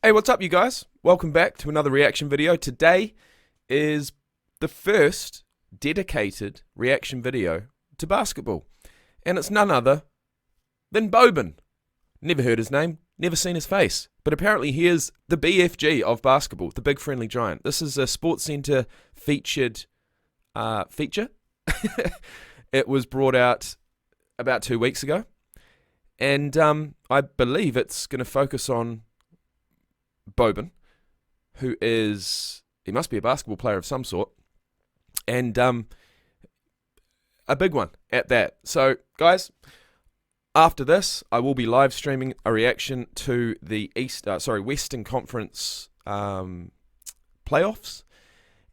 Hey, what's up, you guys? Welcome back to another reaction video. Today is the first dedicated reaction video to basketball, and it's none other than Boban. Never heard his name, never seen his face, but apparently he is the BFG of basketball, the big friendly giant. This is a Sportscenter featured feature. It was brought out about 2 weeks ago, and I believe it's going to focus on Boban, who he must be a basketball player of some sort, and a big one at that. So, guys, after this, I will be live streaming a reaction to the Western Conference playoffs,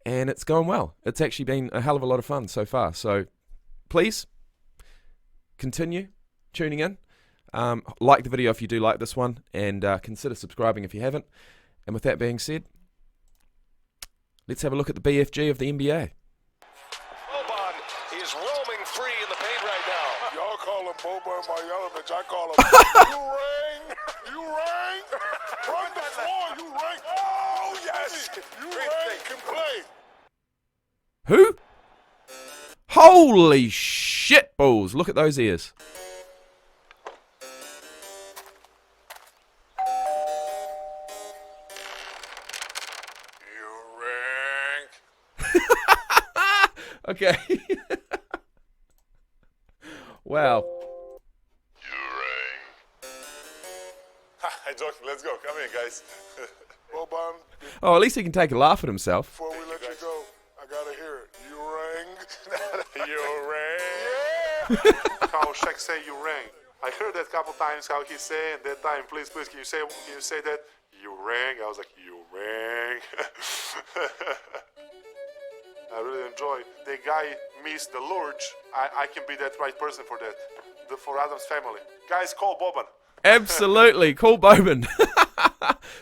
and it's going well. It's actually been a hell of a lot of fun so far. So, please continue tuning in. Like the video if you do like this one, and consider subscribing if you haven't. And with that being said, let's have a look at the BFG of the NBA. Boban is roaming free in the paint right now. Y'all call him Boban Marjanovic. I call him you rang, you rang, run the floor, you rang. Oh yes, you rang can play. Who? Holy shit balls! Look at those ears. Okay. Wow. You rang. Hey, joking. Let's go. Come in, guys. Boban, Oh, at least he can take a laugh at himself. before we let you go, I gotta hear it. You rang. You rang. Yeah. How Shaq say you rang? I heard that a couple times. How he say, and that time, please, can you say that? You rang. I was like, you rang. I really enjoy. The guy missed the lurch. I can be that right person for that. For Adam's family. Guys, call Boban. Absolutely. Call Boban.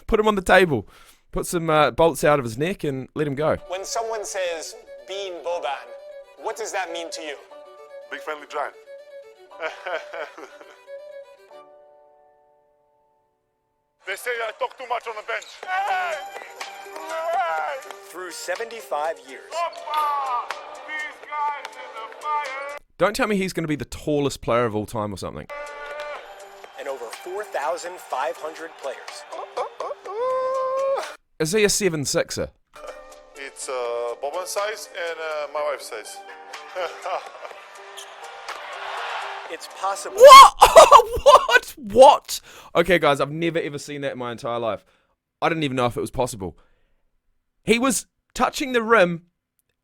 Put him on the table. Put some bolts out of his neck and let him go. When someone says, being Boban, what does that mean to you? Big friendly giant. They say I talk too much on the bench. Through 75 years, These guys in the fire. Don't tell me he's going to be the tallest player of all time or something. and over 4,500 players. Is he a 7'6"er? It's Boban size and my wife's size. It's possible. What? What? Okay, guys, I've never ever seen that in my entire life. I didn't even know if it was possible. He was touching the rim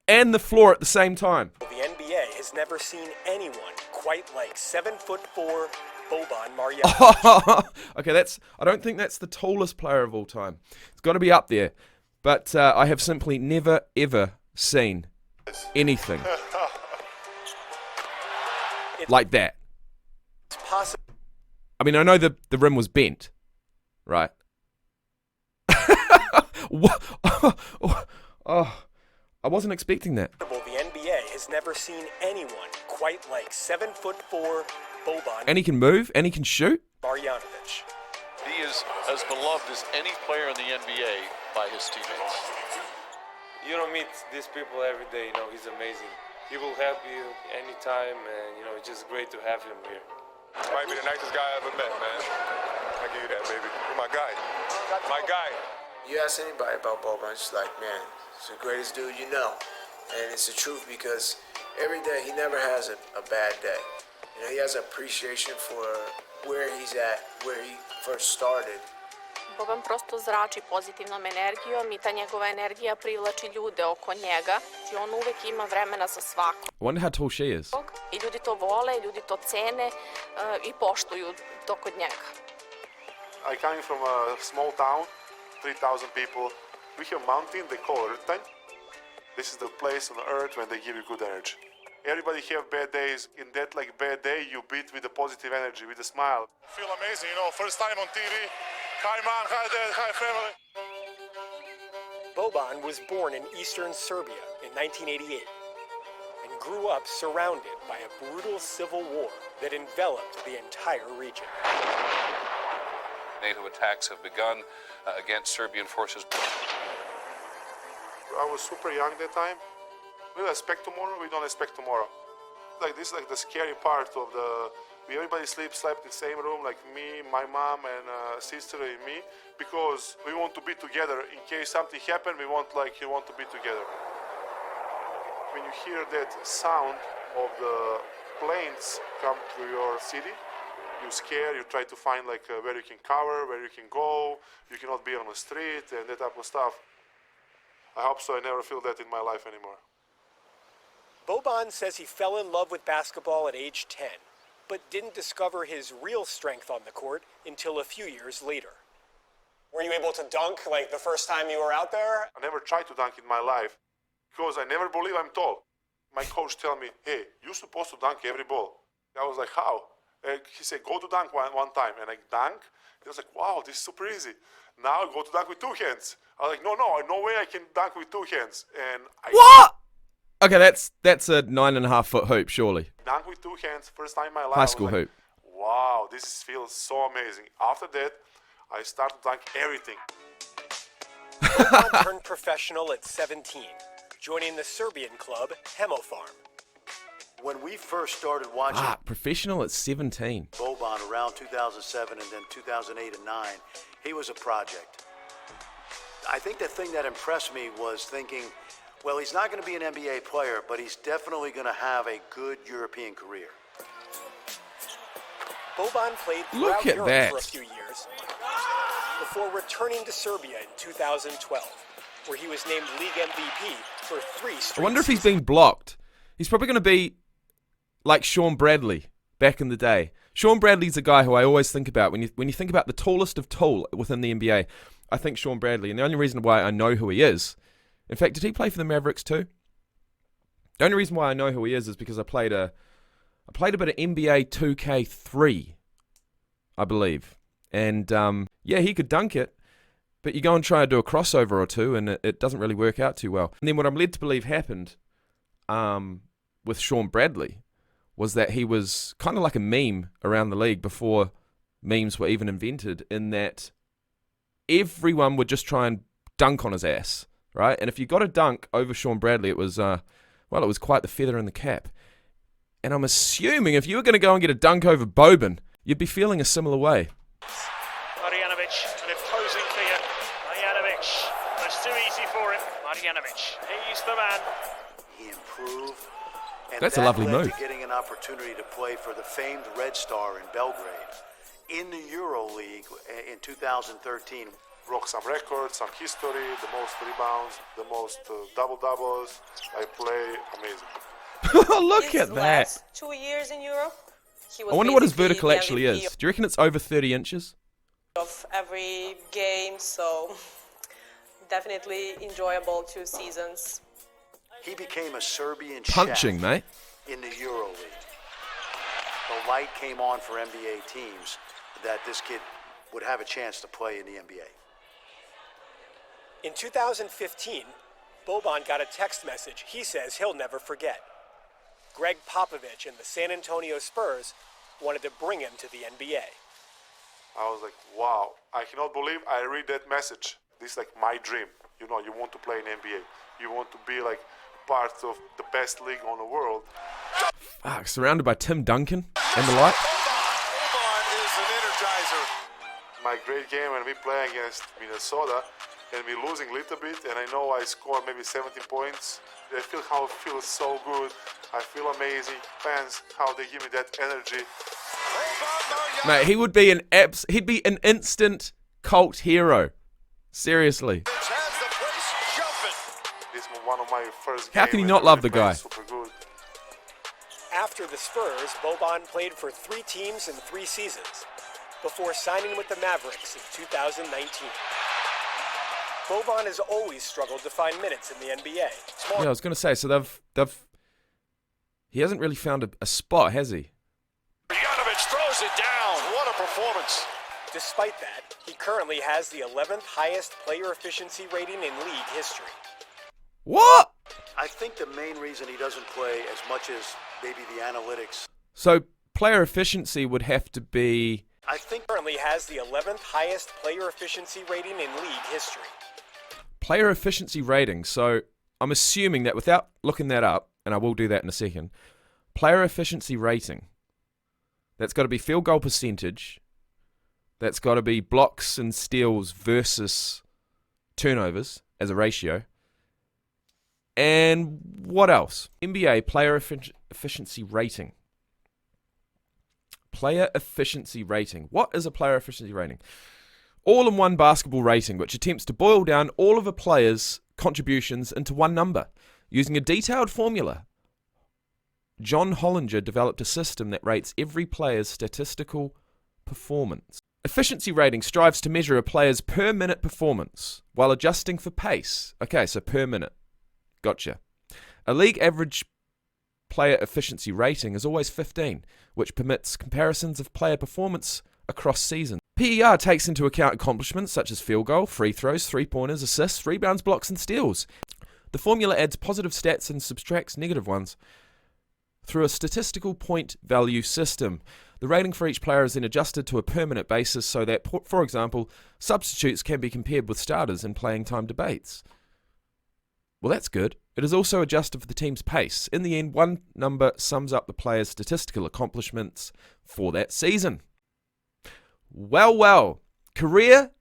and the floor at the same time. The NBA has never seen anyone quite like 7'4" Boban Marjanovic. Okay, I don't think that's the tallest player of all time. It's got to be up there. But I have simply never, ever seen anything like that. It's possible. I mean, I know the rim was bent, right? Oh, I wasn't expecting that. The NBA has never seen anyone quite like 7'4" Boban And he can move, and he can shoot. Marjanovic. He is as beloved as any player in the NBA by his teammates. You don't meet these people every day, he's amazing. He will help you anytime, and it's just great to have him here. You might be the nicest guy I ever met, man. I give you that, baby. You're my guy. My guy. You ask anybody about Boban, it's like, man, he's the greatest dude you know. And it's the truth because every day he never has a bad day. He has appreciation for where he's at, where he first started. Boban prosto zrači pozitivnom energijom i ta njegova energija privlači ljude oko njega i on uvek ima vremena za svakog. I wonder how tall she is. I ljudi to vole, ljudi to cene i poštuju to kod njega. I come from a small town, 3,000 people. We have a mountain they call Earth. This is the place on earth when they give you good energy. Everybody have bad days. In that bad day, you beat with the positive energy, with a smile. Feel amazing, first time on TV. Hi mom, hi dad, hi family. Boban was born in eastern Serbia in 1988 and grew up surrounded by a brutal civil war that enveloped the entire region. NATO attacks have begun against Serbian forces. I was super young that time. We don't expect tomorrow, we don't expect tomorrow. Like this is like the scary part of the, everybody slept in the same room, like me, my mom and sister and me, because we want to be together. In case something happens, you want to be together. When you hear that sound of the planes come to your city, you're scared, you try to find like where you can cover, where you can go, you cannot be on the street and that type of stuff. I hope so I never feel that in my life anymore. Boban says he fell in love with basketball at age 10, but didn't discover his real strength on the court until a few years later. Were you able to dunk like the first time you were out there? I never tried to dunk in my life because I never believe I'm tall. My coach tell me, hey, you're supposed to dunk every ball. I was like, how? He said, go to dunk one time. And I dunk. He was like, wow, this is super easy. Now I go to dunk with two hands. I was like, no way I can dunk with two hands. And What? Okay, that's a 9.5-foot hoop, surely. Dunk with two hands, first time in my life. High school hoop. Wow, this feels so amazing. After that, I started to dunk everything. Boban turned professional at 17, joining the Serbian club Hemofarm. When we first started watching Professional at 17. Boban around 2007 and then 2008 and 9, he was a project. I think the thing that impressed me was thinking, well, he's not going to be an NBA player, but he's definitely going to have a good European career. Boban played Look throughout at Europe that. for a few years before returning to Serbia in 2012, where he was named league MVP for 3 straight I wonder if he's seasons. being blocked. He's probably going to be like Sean Bradley back in the day. Sean Bradley's a guy who I always think about. When you think about the tallest of tall within the NBA, I think Sean Bradley. And the only reason why I know who he is, in fact, did he play for the Mavericks too? The only reason why I know who he is because I played a bit of NBA 2K3, I believe. And yeah, he could dunk it, but you go and try to do a crossover or two, and it doesn't really work out too well. And then what I'm led to believe happened with Sean Bradley was that he was kind of like a meme around the league before memes were even invented, in that everyone would just try and dunk on his ass, right? And if you got a dunk over Sean Bradley, it was it was quite the feather in the cap. And I'm assuming if you were going to go and get a dunk over Boban, you'd be feeling a similar way. Marjanovic, an imposing figure. Marjanovic, that's too easy for him. Marjanovic, he's the man. He improved. And That's a that lovely led move. to getting an opportunity to play for the famed Red Star in Belgrade in the Euro League in 2013. Broke some records, some history, the most rebounds, the most double-doubles. I play amazing. Look at that. Last 2 years in Europe, he was I wonder what his basically vertical the actually MVP is. Do you reckon it's over 30 inches? of every game, so definitely enjoyable 2 seasons. He became a Serbian Punching, chef mate. in the Euro League. The light came on for NBA teams that this kid would have a chance to play in the NBA. In 2015, Boban got a text message he says he'll never forget. Greg Popovich and the San Antonio Spurs wanted to bring him to the NBA. I was like, wow, I cannot believe I read that message. This is like my dream. You know, you want to play in NBA. You want to be like part of the best league on the world. Fuck, surrounded by Tim Duncan and the like. Boban is an energizer. My great game when we play against Minnesota and we're losing a little bit, and I know I score maybe 17 points. I feel how it feels so good. I feel amazing. Fans, how they give me that energy. Mate, he'd be an instant cult hero. Seriously. This was one of my first How can games you not and love we the guy? played super good. After the Spurs, Boban played for 3 teams in 3 seasons before signing with the Mavericks in 2019. Boban has always struggled to find minutes in the NBA. Yeah, I was going to say, so he hasn't really found a spot, has he? Marjanovic throws it down. What a performance. Despite that, he currently has the 11th highest player efficiency rating in league history. What? I think the main reason he doesn't play as much as maybe the analytics. So player efficiency would have to be I think Currently has the 11th highest player efficiency rating in league history. Player efficiency rating. So I'm assuming that without looking that up, and I will do that in a second, player efficiency rating, that's got to be field goal percentage, that's got to be blocks and steals versus turnovers as a ratio. And what else? NBA player efficiency rating. Player efficiency rating. What is a player efficiency rating? All-in-one basketball rating, which attempts to boil down all of a player's contributions into one number. Using a detailed formula, John Hollinger developed a system that rates every player's statistical performance. Efficiency rating strives to measure a player's per-minute performance while adjusting for pace. Okay, so per minute. Gotcha. A league average player efficiency rating is always 15, which permits comparisons of player performance across seasons. PER takes into account accomplishments such as field goal, free throws, three-pointers, assists, rebounds, blocks, and steals. The formula adds positive stats and subtracts negative ones through a statistical point value system. The rating for each player is then adjusted to a per-minute basis so that, for example, substitutes can be compared with starters in playing time debates. Well, that's good. It is also adjusted for the team's pace. In the end, one number sums up the player's statistical accomplishments for that season. Well, career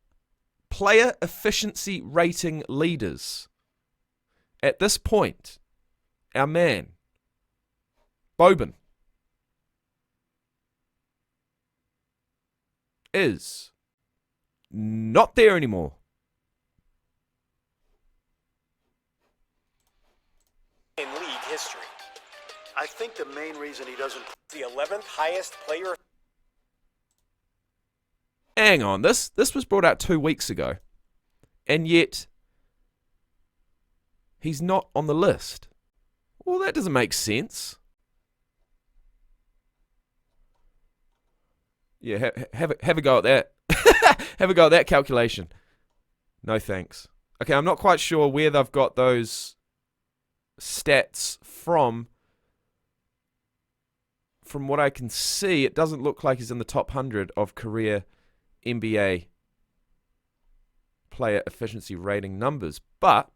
player efficiency rating leaders. At this point, our man, BOBAN, is not there anymore. In league history. I think the main reason he doesn't... The 11th highest player... Hang on, this was brought out 2 weeks ago, and yet he's not on the list. Well, that doesn't make sense. Yeah, have a go at that. Have a go at that calculation. No thanks. Okay, I'm not quite sure where they've got those stats from. From what I can see, it doesn't look like he's in the top 100 of career NBA player efficiency rating numbers, but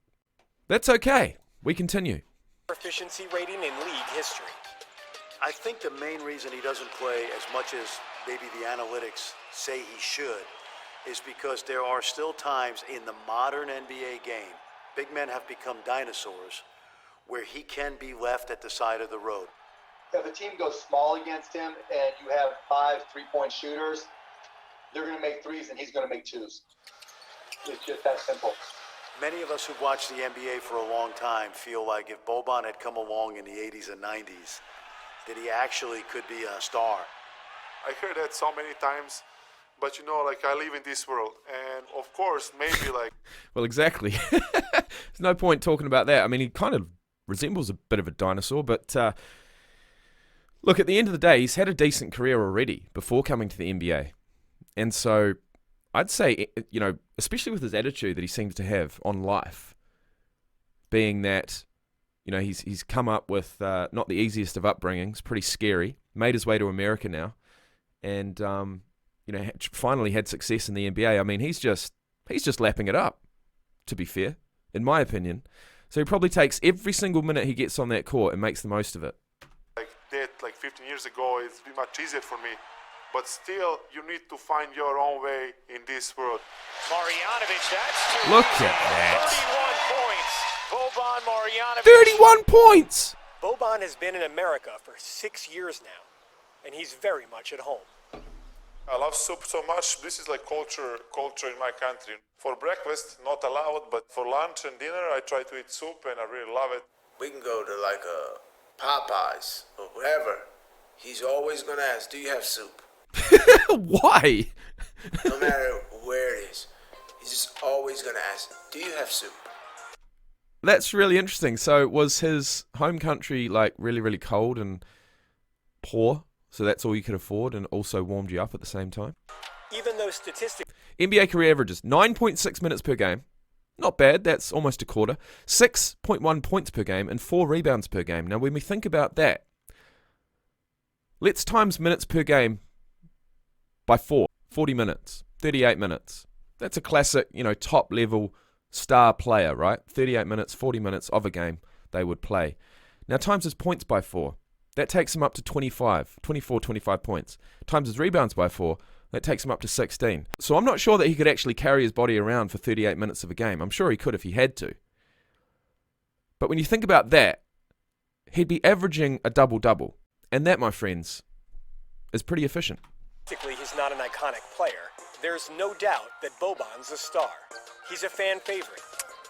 that's okay. We continue. Efficiency rating in league history. I think the main reason he doesn't play as much as maybe the analytics say he should is because there are still times in the modern NBA game, big men have become dinosaurs, where he can be left at the side of the road. If a team goes small against him and you have 5 3-point shooters, they're going to make threes and he's going to make twos. It's just that simple. Many of us who've watched the NBA for a long time feel like if Boban had come along in the 80s and 90s, that he actually could be a star. I heard that so many times, but you know, like I live in this world, and of course, maybe like... Well, exactly. There's no point talking about that. I mean, he kind of resembles a bit of a dinosaur, but look, at the end of the day, he's had a decent career already before coming to the NBA. And so I'd say, you know, especially with his attitude that he seems to have on life, being that, you know, he's come up with not the easiest of upbringings, pretty scary, made his way to America now, and, you know, finally had success in the NBA. I mean, he's just lapping it up, to be fair, in my opinion. So he probably takes every single minute he gets on that court and makes the most of it. Like that, like 15 years ago, it's been much easier for me. But still, you need to find your own way in this world. Marjanovic, that's too Look easy. at that. 31 points. Boban Marjanovic. 31 points! Boban has been in America for 6 years now, and he's very much at home. I love soup so much. This is like culture in my country. For breakfast, not allowed, but for lunch and dinner, I try to eat soup, and I really love it. We can go to like a Popeyes or wherever. He's always going to ask, do you have soup? Why? No matter where it is. He's just always going to ask, do you have soup? That's really interesting. So was his home country like really, really cold and poor? So that's all you could afford and also warmed you up at the same time? Even though statistics... NBA career averages 9.6 minutes per game. Not bad. That's almost a quarter. 6.1 points per game and 4 rebounds per game. Now, when we think about that, let's times minutes per game by 4. 40 minutes, 38 minutes. That's a classic, top level star player, right? 38 minutes, 40 minutes of a game they would play. Now times his points by 4. That takes him up to 25 points. Times his rebounds by 4. That takes him up to 16. So I'm not sure that he could actually carry his body around for 38 minutes of a game. I'm sure he could if he had to. But when you think about that, he'd be averaging a double-double. And that, my friends, is pretty efficient. Basically, he's not an iconic player. There's no doubt that Boban's a star. He's a fan favorite.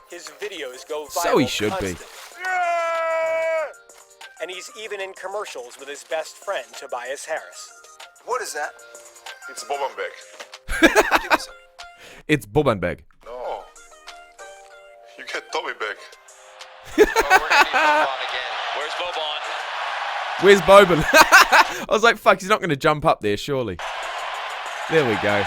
His videos go viral So he should constantly. be. Yeah! And he's even in commercials with his best friend, Tobias Harris. What is that? It's Boban bag. Give me some. It's Boban bag. No. You get Tommy bag. We're gonna need Boban again. Where's Boban? Where's Boban? I was like, fuck, he's not going to jump up there, surely. There we go.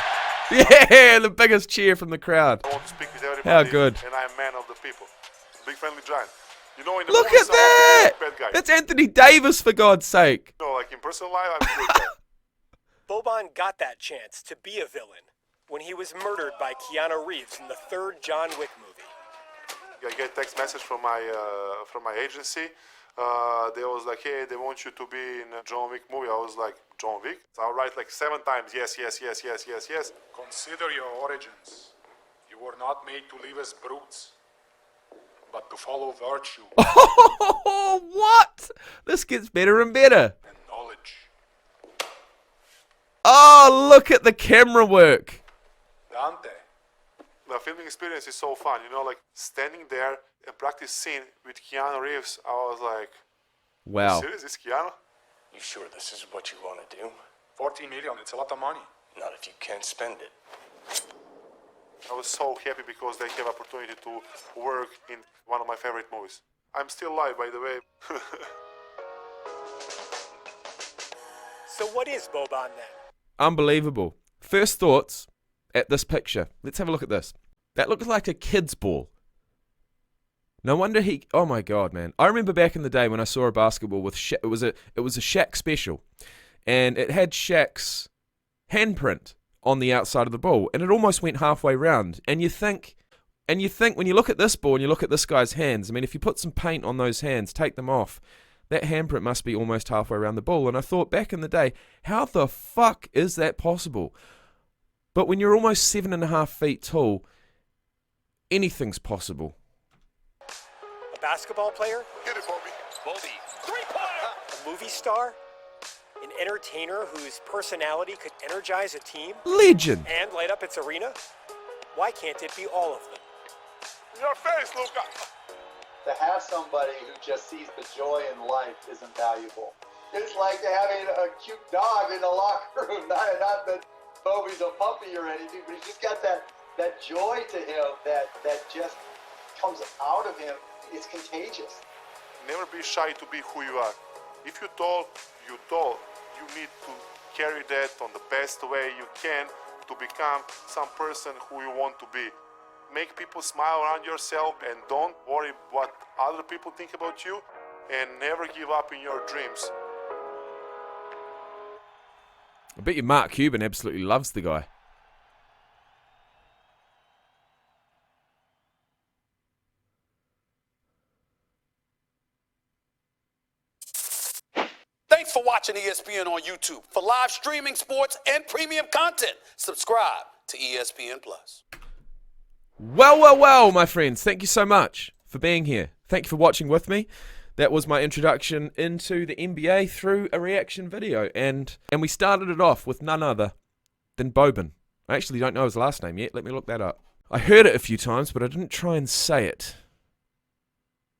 Yeah, the biggest cheer from the crowd. I want to speak with everybody. How good. And I'm man of the people. Big friendly giant. In the Look movies, at that! I'm a bad guy. That's Anthony Davis, for God's sake. Like in personal life, I'm a good guy. Boban got that chance to be a villain when he was murdered by Keanu Reeves in the third John Wick movie. I get text message from my agency. They was like, hey, they want you to be in a John Wick movie. I was like, John Wick? So I'll write like 7 times, yes. Consider your origins. You were not made to live as brutes, but to follow virtue Oh, what? This gets better and better. and knowledge. Oh, look at the camera work. Dante, The filming experience is so fun, like standing there and practice scene with Keanu Reeves. I was like, Wow. serious, this Keanu? You sure this is what you want to do? 14 million, it's a lot of money. Not if you can't spend it. I was so happy because they have opportunity to work in one of my favorite movies. I'm still alive, by the way. So what is Boban then? Unbelievable. First thoughts at this picture. Let's have a look at this. That looks like a kid's ball. No wonder he... Oh my God, man. I remember back in the day when I saw a basketball with... It was a Shaq special. And it had Shaq's handprint on the outside of the ball. And it almost went halfway round. And you think when you look at this ball and you look at this guy's hands, I mean, if you put some paint on those hands, take them off, that handprint must be almost halfway around the ball. And I thought back in the day, how the fuck is that possible? But when you're almost 7.5 feet tall, anything's possible. A basketball player? Get it, Bobby. Bobby. A movie star? An entertainer whose personality could energize a team? Legend. And light up its arena? Why can't it be all of them? In your face, Luca. To have somebody who just sees the joy in life is invaluable. It's like having a cute dog in the locker room. Not that Bobby's a puppy or anything, but he's just got that joy to him that just comes out of him. It's contagious. Never be shy to be who you are. If you're tall, you're tall. You need to carry that on the best way you can to become some person who you want to be. Make people smile around yourself and don't worry what other people think about you, and never give up in your dreams. I bet you Mark Cuban absolutely loves the guy. Thanks for watching ESPN on YouTube. For live streaming, sports, and premium content, subscribe to ESPN+. Well, my friends, thank you so much for being here. Thank you for watching with me. That was my introduction into the NBA through a reaction video. And we started it off with none other than Boban. I actually don't know his last name yet. Let me look that up. I heard it a few times, but I didn't try and say it.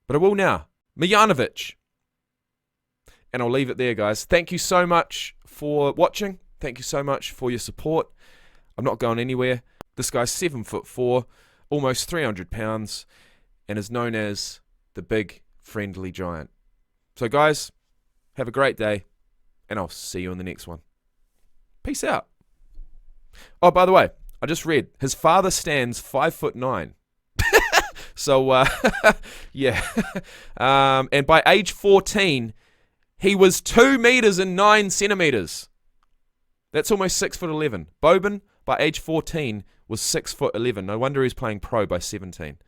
But I will now. Mijanovic. And I'll leave it there, guys. Thank you so much for watching. Thank you so much for your support. I'm not going anywhere. This guy's 7'4", almost 300 pounds, and is known as the Big Friendly Giant. So, guys, have a great day, and I'll see you in the next one. Peace out. Oh, by the way, I just read his father stands 5'9". So, yeah. And by age 14, he was 2 meters and 9 centimeters. That's almost 6'11". Boban, by age 14, was 6'11". No wonder he's playing pro by 17.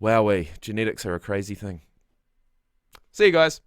Wowee, genetics are a crazy thing. See you guys.